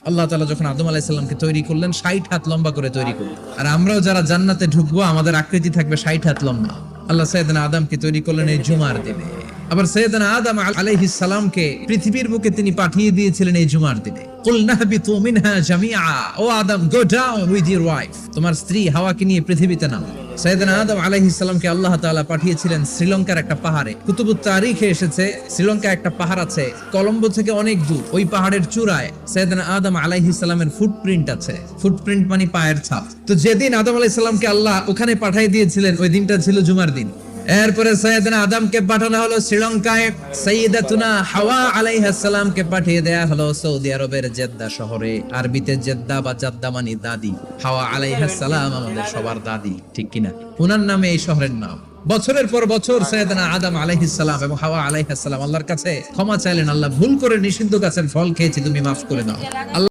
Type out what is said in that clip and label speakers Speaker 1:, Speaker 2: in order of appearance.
Speaker 1: আল্লাহ তাআলা যখন আদম আলাইহিস সালামকে তৈরি করলেন 60 হাত লম্বা করে তৈরি করলেন। আর আমরাও যারা জান্নাতে ঢুকবো আমাদের আকৃতি থাকবে 60 হাত লম্বা। আল্লাহ সাইয়েদনা আদমকে তৈরি করলেন এই জুমার দিনে। আবার সাইয়েদনা আদম আলাইহিস সালামকে পৃথিবীর বুকে তিনি পাঠিয়ে দিয়েছিলেন এই জুমার দিনে। কুলনা হাবিতু মিনহা জামিআ, O Adam go down with your wife, তোমার স্ত্রী হাওয়াকে নিয়ে পৃথিবীতে নাও। সাইয়েদনা আদম আলাইহিস সালামকে আল্লাহ তাআলা পাঠিয়েছিলেন শ্রীলঙ্কার একটা পাহাড়ে। কুতুবুত তারিখে এসেছে শ্রীলঙ্কা একটা পাহাড় আছে, কলম্বো থেকে অনেক দূর। ওই পাহাড়ের চূড়ায় সাইয়েদনা আদম আলাইহিস সালামের ফুটপ্রিন্ট আছে। ফুটপ্রিন্ট মানে পায়ের ছাপ। তো যেদিন আদম আলাইহিস সালামকে আল্লাহ ওখানে পাঠিয়ে দিয়েছিলেন ওই দিনটা ছিল জুমার দিন। এরপরে সাইয়েদনা আদমকে পাঠানো হলো শ্রীলঙ্কায়, সাইয়্যিদাতুনা হাওয়া আলাইহিস সালামকে পাঠিয়ে দেয়া হলো সৌদি আরবের জেদ্দা শহরে। আরবিতে জেদ্দা বা জাদ্দা মানে দাদি। হাওয়া আলাইহিস সালাম আমাদের সবার দাদি, ঠিক কিনা? ওনার নামে এই শহরের নাম। বছরের পর বছর সাইয়েদনা আদম আলাইহিস সালাম এবং হাওয়া আলাইহিস সালাম আল্লাহর কাছে ক্ষমা চাইলেন, আল্লাহ ভুল করে নিষিদ্ধ গাছের ফল খেয়েছি, তুমি মাফ করে দাও। আল্লাহ